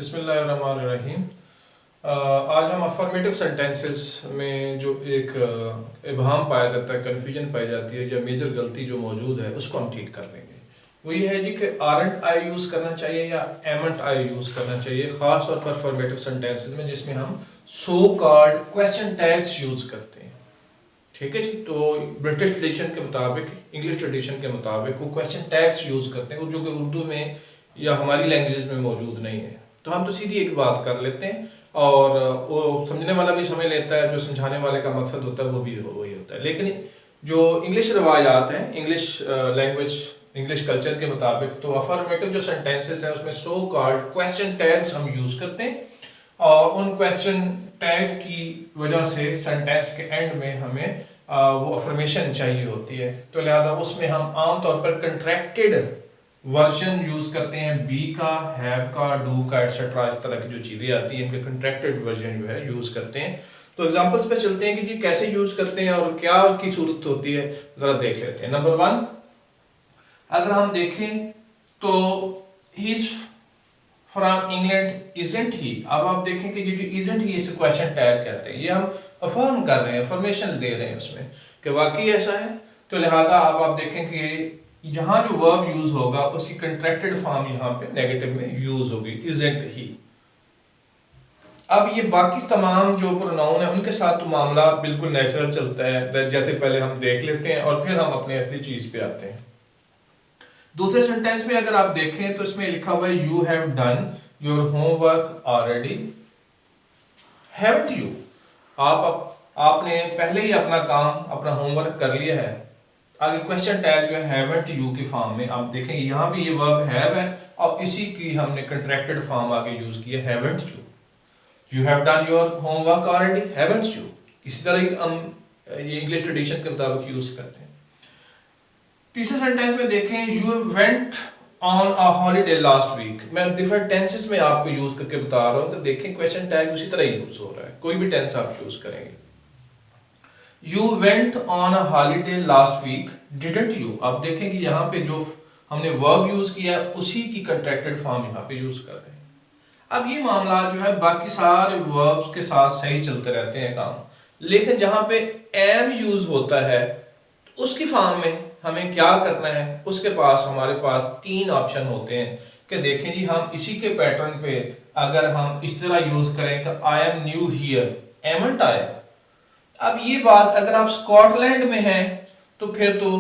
बिस्मिल्लाहिर्रहमानिर्रहीम। आज हम अफर्मेटिव सेंटेंसेस में जो एक इबहम पाया जाता है, कन्फ्यूजन पाई जाती है या मेजर गलती जो मौजूद है उसको हम ठीक कर लेंगे। वो ये है जी कि आरंट आई यूज़ करना चाहिए या एमंट आई यूज़ करना चाहिए, ख़ास तौर पर अफर्मेटिव सेंटेंसेस में जिसमें हम so called question tags use करते हैं। ठीक है जी। तो ब्रिटिश ट्रेडिशन के मुताबिक, इंग्लिश ट्रेडिशन के मुताबिक वो क्वेश्चन टैग्स यूज़ करते हैं जो कि उर्दू में या हमारी लैंग्वेज में मौजूद नहीं है। तो हम तो सीधी एक बात कर लेते हैं और वो समझने वाला भी समझ लेता है, जो समझाने वाले का मकसद होता है वो भी वही होता है। लेकिन जो इंग्लिश रवायात हैं, इंग्लिश लैंग्वेज, इंग्लिश कल्चर के मुताबिक, तो अफर्मेटिव जो सेंटेंसेस हैं उसमें सो कॉल्ड क्वेश्चन टैग्स हम यूज़ करते हैं और उन क्वेश्चन टैग्स की वजह से सेंटेंस के एंड में हमें वो अफर्मेशन चाहिए होती है। तो लिहाजा उसमें हम आमतौर पर कंट्रैक्टेड वर्जन यूज करते हैं, बी का, हैव का, डू का, एटसेट्रा, इस तरह की जो चीजें आती हैं इनके कंट्रैक्टेड वर्जन जो है यूज करते हैं। तो एग्जांपल्स पे चलते हैं कि जी कैसे यूज करते हैं और क्या उसकी सूरत होती है, जरा देख लेते हैं। नंबर 1, अगर हम देखें तो he is from England isn't he. अब आप देखें कि ये जो इजंट ही इसे क्वेश्चन टैग कहते हैं, ये हम अफर्म कर रहे हैं, अफर्मेशन दे रहे हैं उसमें कि वाकई ऐसा है। तो लिहाजा अब आप देखें कि जहां जो वर्ब यूज होगा उसकी कंट्रैक्टेड फॉर्म यहाँ पे नेगेटिव में यूज होगी, इजंट ही। अब ये बाकी तमाम जो प्रोनाउन है उनके साथ तो मामला बिल्कुल नेचुरल चलता है, जैसे पहले हम देख लेते हैं और फिर हम अपने असली चीज पे आते हैं। दूसरे सेंटेंस में अगर आप देखें तो इसमें लिखा हुआ है you have done your homework already. Haven't you, आपने पहले ही अपना काम, अपना होमवर्क कर लिया है। आगे क्वेश्चन टैग जो है हैवंट यू की फॉर्म में आप देखेंगे, यहाँ भी ये वर्ब हैव है और इसी की हमने कंट्रैक्टेड फॉर्म आगे यूज की है, haven't you. You have done your homework already, haven't you. इसी तरह हम ये इंग्लिश ट्रेडिशन के मुताबिक यूज करते हैं। तीसरे सेंटेंस में देखें you went on a holiday last week. मैं डिफरेंट टेंसेस में आपको यूज करके बता रहा हूँ, तो देखें क्वेश्चन टैग उसी तरह यूज हो रहा है, कोई भी टेंस आप यूज करेंगे। You went on a holiday last week, didn't you? आप देखें कि यहाँ पे जो हमने वर्ब यूज किया उसी की कंट्रैक्टेड फॉर्म यहाँ पे यूज कर रहे हैं। अब ये मामला जो है बाकी सारे वर्ब्स के साथ सही चलते रहते हैं काम, लेकिन जहाँ पे एम यूज होता है उसकी फॉर्म में हमें क्या करना है, उसके पास हमारे पास 3 ऑप्शन होते हैं कि देखें जी हम इसी के पैटर्न पे अगर हम इस तरह यूज करें कि आई एम न्यू हियर, एमंट आए। अब ये बात अगर आप स्कॉटलैंड में हैं तो फिर तो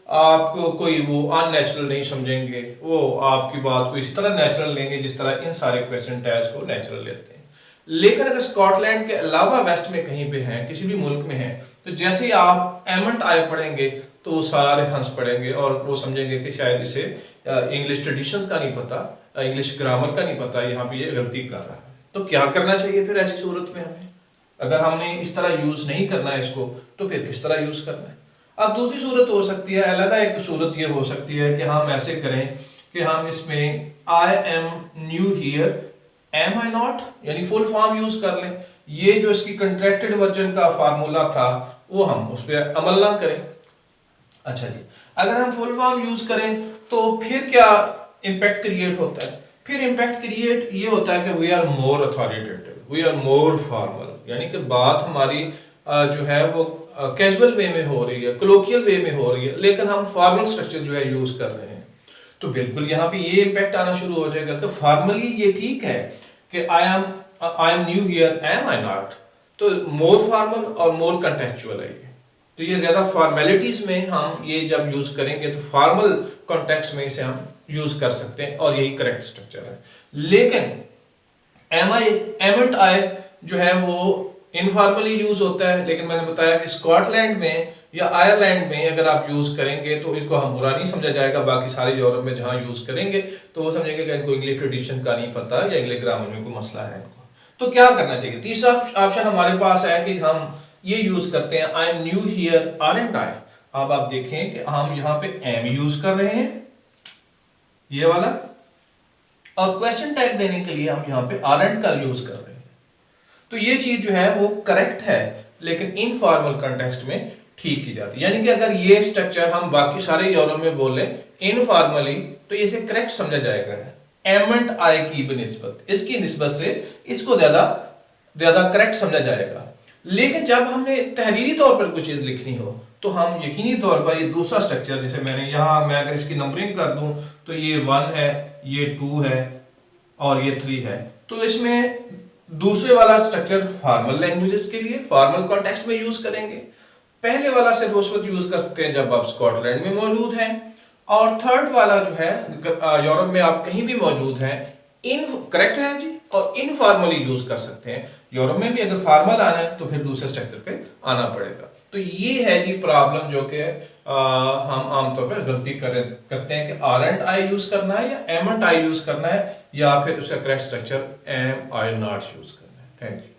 आपको कोई वो अननेचुरल नहीं समझेंगे, वो आपकी बात को इस तरह नेचुरल लेंगे जिस तरह इन सारे क्वेश्चन टैग्स को नेचुरल लेते हैं। लेकिन अगर स्कॉटलैंड के अलावा वेस्ट में कहीं पे हैं, किसी भी मुल्क में हैं, तो जैसे ही आप एमंट आए पढ़ेंगे तो वो सारे हंस पड़ेंगे और वो समझेंगे कि शायद इसे इंग्लिश ट्रेडिशंस का नहीं पता, इंग्लिश ग्रामर का नहीं पता, यहाँ पे ये गलती कर रहा है। तो क्या करना चाहिए फिर ऐसी सूरत में हमें? अगर हमने इस तरह यूज नहीं करना है इसको तो फिर किस तरह यूज करना है? अब दूसरी सूरत हो सकती है, अलग एक सूरत ये हो सकती है कि हम ऐसे करें कि हम इसमें I am new here, am I not, यानी फुल फॉर्म यूज कर लें। ये जो इसकी कंट्रैक्टेड वर्जन का फार्मूला था वो हम उस पर अमल ना करें। अच्छा जी, अगर हम फुल फॉर्म यूज करें तो फिर क्या इम्पैक्ट क्रिएट होता है? फिर इम्पैक्ट क्रिएट ये होता है कि we are more authoritative, we are more formal, यानी कि बात हमारी जो है वो कैजुअल वे में हो रही है, कोलोकियल वे में हो रही है, लेकिन हम फॉर्मल स्ट्रक्चर जो है यूज कर रहे हैं। तो बिल्कुल यहाँ पे ये इम्पैक्ट आना शुरू हो जाएगा कि फॉर्मली ये ठीक है कि I am new here, am I not, तो मोर फॉर्मल और मोर कंटेक्चुअल है ये। तो ये ज्यादा फॉर्मेलिटीज में हम ये जब यूज करेंगे तो फॉर्मल कॉन्टेक्स्ट में इसे हम यूज कर सकते हैं और यही करेक्ट स्ट्रक्चर है। लेकिन एमंट आई जो है वो इनफॉर्मली यूज होता है, लेकिन मैंने बताया कि स्कॉटलैंड में या आयरलैंड में अगर आप यूज करेंगे तो इनको हम बुरा नहीं समझा जाएगा। बाकी सारे यूरोप में जहां यूज करेंगे तो वो समझेंगे कि इनको इंग्लिश ट्रेडिशन का नहीं पता या इंग्लिश ग्रामर में कोई मसला है इनको। तो क्या करना चाहिए? तीसरा ऑप्शन हमारे पास है कि हम ये यूज करते हैं I am new here aren't I. अब आप देखें कि हम यहाँ पे एम यूज कर रहे हैं, ये वाला, और क्वेश्चन टैग देने के लिए हम यहाँ पे आरंट का यूज कर रहे हैं। तो ये चीज जो है वो करेक्ट है, लेकिन इनफॉर्मल कॉन्टेक्स्ट में ठीक की जाती है। यानी कि अगर ये स्ट्रक्चर हम बाकी सारे यूरोप में बोले इनफॉर्मली तो इसे करेक्ट समझा जाएगा, एमेंट आई की बनिस्बत, इसकी निस्बत से इसको ज्यादा ज्यादा करेक्ट समझा जाएगा। लेकिन जब हमने तहरीरी तौर पर कुछ चीज लिखनी हो तो हम यकीनी तौर पर ये दूसरा स्ट्रक्चर, जैसे मैंने यहाँ, मैं अगर इसकी नंबरिंग कर दूं तो ये 1 है, ये 2 है और ये 3 है, तो इसमें दूसरे वाला स्ट्रक्चर फॉर्मल लैंग्वेजेस के लिए फॉर्मल कॉन्टेक्स्ट में यूज करेंगे। पहले वाला सिर्फ उस वक्त यूज कर सकते हैं जब आप स्कॉटलैंड में मौजूद हैं, और थर्ड वाला जो है यूरोप में आप कहीं भी मौजूद हैं, इन करेक्ट है जी, और इनफॉर्मली यूज कर सकते हैं। यूरोप में भी अगर फॉर्मल आना है तो फिर दूसरे स्ट्रक्चर पे आना पड़ेगा। तो ये है जी प्रॉब्लम जो कि हम आमतौर पर गलती करते हैं कि आरंट आई यूज करना है या एमंट आई यूज करना है, या फिर उसका correct structure am I not use करना है। Thank you.